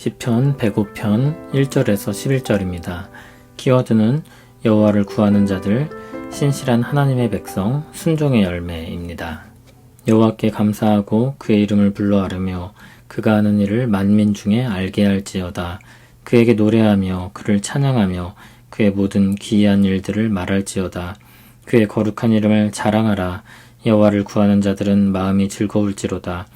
시편 105편 1절에서 11절입니다. 키워드는 여호와를 구하는 자들, 신실한 하나님의 백성, 순종의 열매입니다. 여호와께 감사하고 그의 이름을 불러아르며 그가 하는 일을 만민 중에 알게 할지어다. 그에게 노래하며 그를 찬양하며 그의 모든 기이한 일들을 말할지어다. 그의 거룩한 이름을 자랑하라. 여호와를 구하는 자들은 마음이 즐거울지로다.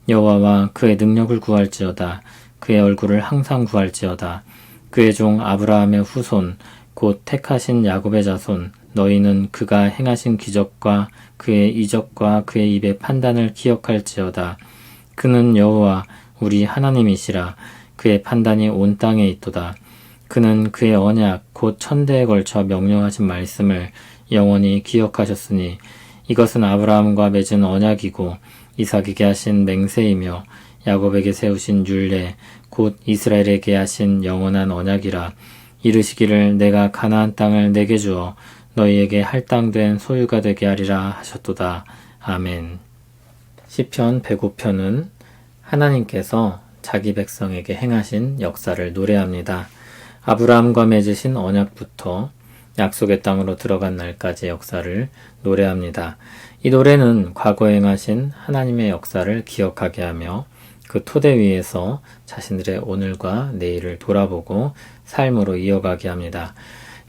여호와와 그의 능력을 구할지어다. 그의 얼굴을 항상 구할지어다. 그의 종 아브라함의 후손 곧 택하신 야곱의 자손, 너희는 그가 행하신 기적과 그의 이적과 그의 입의 판단을 기억할지어다. 그는 여호와 우리 하나님이시라. 그의 판단이 온 땅에 있도다. 그는 그의 언약 곧 천대에 걸쳐 명령하신 말씀을 영원히 기억하셨으니 이것은 아브라함과 맺은 언약이고 이삭에게 하신 맹세이며 야곱에게 세우신 율례 곧 이스라엘에게 하신 영원한 언약이라. 이르시기를 내가 가나안 땅을 내게 주어 너희에게 할당된 소유가 되게 하리라 하셨도다. 아멘. 시편 105편은 하나님께서 자기 백성에게 행하신 역사를 노래합니다. 아브라함과 맺으신 언약부터 약속의 땅으로 들어간 날까지의 역사를 노래합니다. 이 노래는 과거에 행하신 하나님의 역사를 기억하게 하며 그 토대 위에서 자신들의 오늘과 내일을 돌아보고 삶으로 이어가게 합니다.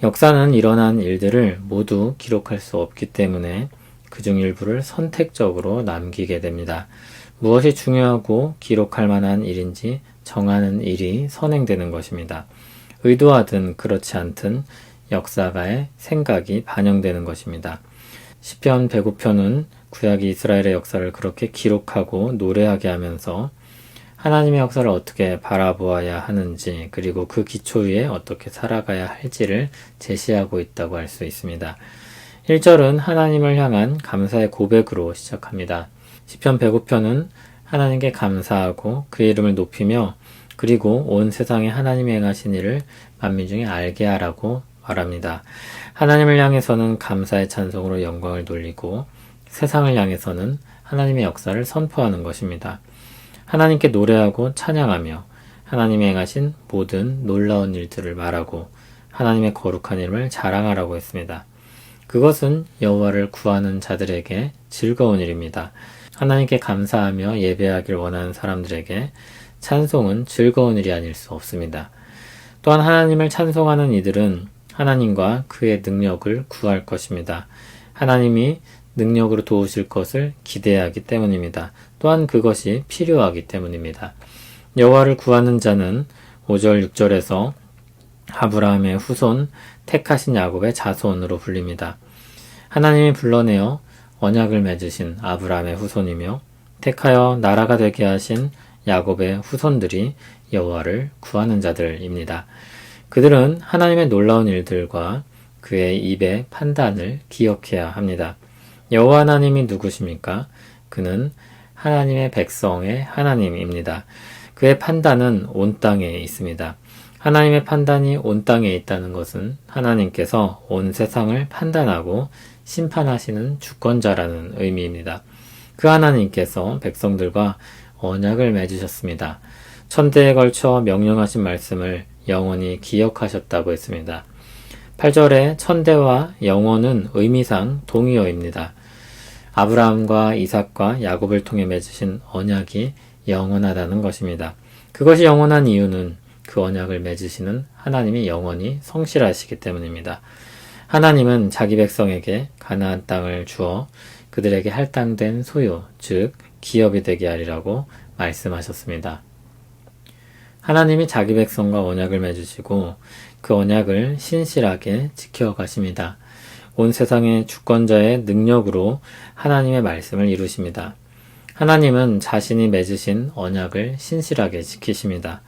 역사는 일어난 일들을 모두 기록할 수 없기 때문에 그중 일부를 선택적으로 남기게 됩니다. 무엇이 중요하고 기록할 만한 일인지 정하는 일이 선행되는 것입니다. 의도하든 그렇지 않든 역사가의 생각이 반영되는 것입니다. 시편 105편은 구약 이스라엘의 역사를 그렇게 기록하고 노래하게 하면서 하나님의 역사를 어떻게 바라보아야 하는지 그리고 그 기초 위에 어떻게 살아가야 할지를 제시하고 있다고 할 수 있습니다. 1절은 하나님을 향한 감사의 고백으로 시작합니다. 시편 105편은 하나님께 감사하고 그의 이름을 높이며 그리고 온 세상에 하나님이 행하신 일을 만민 중에 알게 하라고 말합니다. 하나님을 향해서는 감사의 찬송으로 영광을 돌리고 세상을 향해서는 하나님의 역사를 선포하는 것입니다. 하나님께 노래하고 찬양하며 하나님이 행하신 모든 놀라운 일들을 말하고 하나님의 거룩한 이름을 자랑하라고 했습니다. 그것은 여호와를 구하는 자들에게 즐거운 일입니다. 하나님께 감사하며 예배하길 원하는 사람들에게 찬송은 즐거운 일이 아닐 수 없습니다. 또한 하나님을 찬송하는 이들은 하나님과 그의 능력을 구할 것입니다. 하나님이 능력으로 도우실 것을 기대하기 때문입니다. 또한 그것이 필요하기 때문입니다. 여호와를 구하는 자는 5절 6절에서 아브라함의 후손 택하신 야곱의 자손으로 불립니다. 하나님이 불러내어 언약을 맺으신 아브라함의 후손이며 택하여 나라가 되게 하신 야곱의 후손들이 여호와를 구하는 자들입니다. 그들은 하나님의 놀라운 일들과 그의 입의 판단을 기억해야 합니다. 여호와 하나님이 누구십니까? 그는 하나님의 백성의 하나님입니다. 그의 판단은 온 땅에 있습니다. 하나님의 판단이 온 땅에 있다는 것은 하나님께서 온 세상을 판단하고 심판하시는 주권자라는 의미입니다. 그 하나님께서 백성들과 언약을 맺으셨습니다. 천대에 걸쳐 명령하신 말씀을 영원히 기억하셨다고 했습니다. 8절에 천대와 영원은 의미상 동의어입니다. 아브라함과 이삭과 야곱을 통해 맺으신 언약이 영원하다는 것입니다. 그것이 영원한 이유는 그 언약을 맺으시는 하나님이 영원히 성실하시기 때문입니다. 하나님은 자기 백성에게 가나안 땅을 주어 그들에게 할당된 소유, 즉 기업이 되게 하리라고 말씀하셨습니다. 하나님이 자기 백성과 언약을 맺으시고 그 언약을 신실하게 지켜가십니다. 온 세상의 주권자의 능력으로 하나님의 말씀을 이루십니다. 하나님은 자신이 맺으신 언약을 신실하게 지키십니다.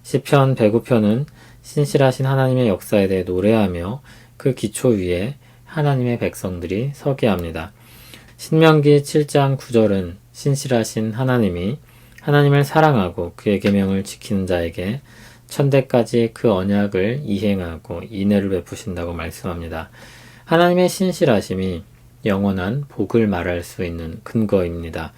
시편 105편은 신실하신 하나님의 역사에 대해 노래하며 그 기초 위에 하나님의 백성들이 서게 합니다. 신명기 7장 9절은 신실하신 하나님이 하나님을 사랑하고 그의 계명을 지키는 자에게 천대까지 그 언약을 이행하고 인애를 베푸신다고 말씀합니다. 하나님의 신실하심이 영원한 복을 말할 수 있는 근거입니다.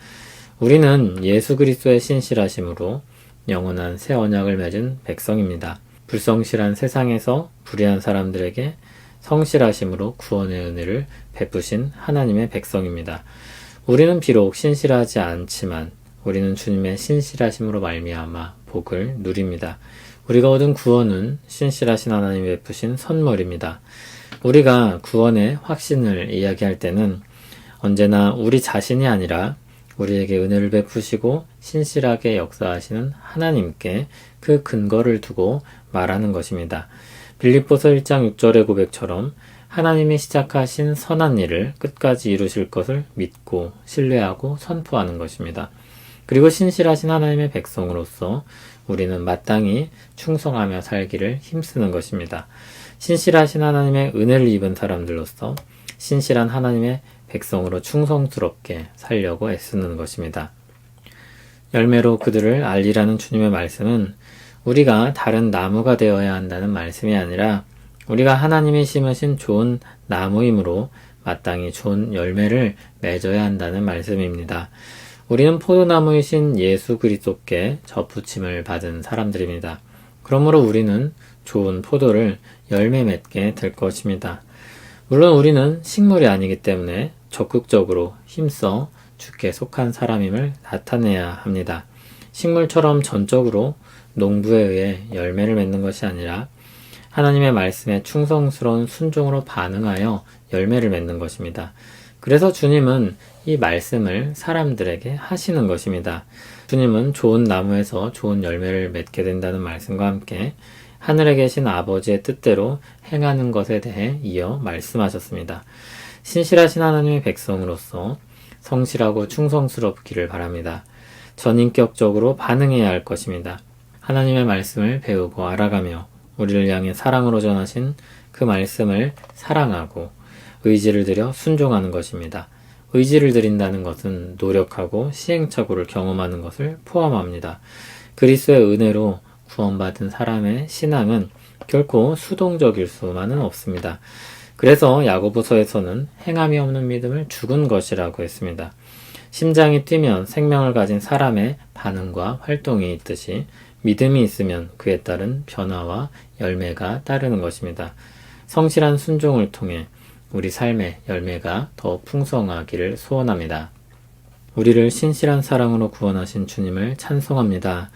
우리는 예수 그리스도의 신실하심으로 영원한 새 언약을 맺은 백성입니다. 불성실한 세상에서 불의한 사람들에게 성실하심으로 구원의 은혜를 베푸신 하나님의 백성입니다. 우리는 비록 신실하지 않지만 우리는 주님의 신실하심으로 말미암아 복을 누립니다. 우리가 얻은 구원은 신실하신 하나님이 베푸신 선물입니다. 우리가 구원의 확신을 이야기할 때는 언제나 우리 자신이 아니라 우리에게 은혜를 베푸시고 신실하게 역사하시는 하나님께 그 근거를 두고 말하는 것입니다. 빌립보서 1장 6절의 고백처럼 하나님이 시작하신 선한 일을 끝까지 이루실 것을 믿고 신뢰하고 선포하는 것입니다. 그리고 신실하신 하나님의 백성으로서 우리는 마땅히 충성하며 살기를 힘쓰는 것입니다. 신실하신 하나님의 은혜를 입은 사람들로서 신실한 하나님의 백성으로 충성스럽게 살려고 애쓰는 것입니다. 열매로 그들을 알리라는 주님의 말씀은 우리가 다른 나무가 되어야 한다는 말씀이 아니라 우리가 하나님이 심으신 좋은 나무이므로 마땅히 좋은 열매를 맺어야 한다는 말씀입니다. 우리는 포도나무이신 예수 그리스도께 접붙임을 받은 사람들입니다. 그러므로 우리는 좋은 포도를 열매 맺게 될 것입니다. 물론 우리는 식물이 아니기 때문에 적극적으로 힘써 주께 속한 사람임을 나타내야 합니다. 식물처럼 전적으로 농부에 의해 열매를 맺는 것이 아니라 하나님의 말씀에 충성스러운 순종으로 반응하여 열매를 맺는 것입니다. 그래서 주님은 이 말씀을 사람들에게 하시는 것입니다. 주님은 좋은 나무에서 좋은 열매를 맺게 된다는 말씀과 함께 하늘에 계신 아버지의 뜻대로 행하는 것에 대해 이어 말씀하셨습니다. 신실하신 하나님의 백성으로서 성실하고 충성스럽기를 바랍니다. 전인격적으로 반응해야 할 것입니다. 하나님의 말씀을 배우고 알아가며 우리를 향해 사랑으로 전하신 그 말씀을 사랑하고 의지를 들여 순종하는 것입니다. 의지를 드린다는 것은 노력하고 시행착오를 경험하는 것을 포함합니다. 그리스도의 은혜로 구원받은 사람의 신앙은 결코 수동적일 수만은 없습니다. 그래서 야고보서에서는 행함이 없는 믿음을 죽은 것이라고 했습니다. 심장이 뛰면 생명을 가진 사람의 반응과 활동이 있듯이 믿음이 있으면 그에 따른 변화와 열매가 따르는 것입니다. 성실한 순종을 통해 우리 삶의 열매가 더 풍성하기를 소원합니다. 우리를 신실한 사랑으로 구원하신 주님을 찬송합니다.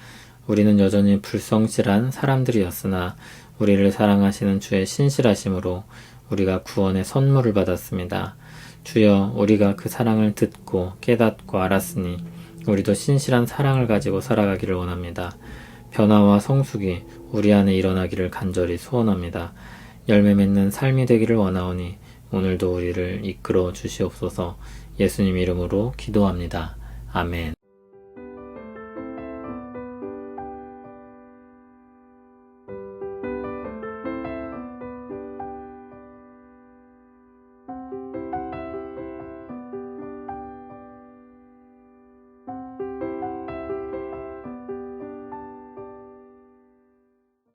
우리는 여전히 불성실한 사람들이었으나 우리를 사랑하시는 주의 신실하심으로 우리가 구원의 선물을 받았습니다. 주여, 우리가 그 사랑을 듣고 깨닫고 알았으니 우리도 신실한 사랑을 가지고 살아가기를 원합니다. 변화와 성숙이 우리 안에 일어나기를 간절히 소원합니다. 열매 맺는 삶이 되기를 원하오니 오늘도 우리를 이끌어 주시옵소서. 예수님 이름으로 기도합니다. 아멘.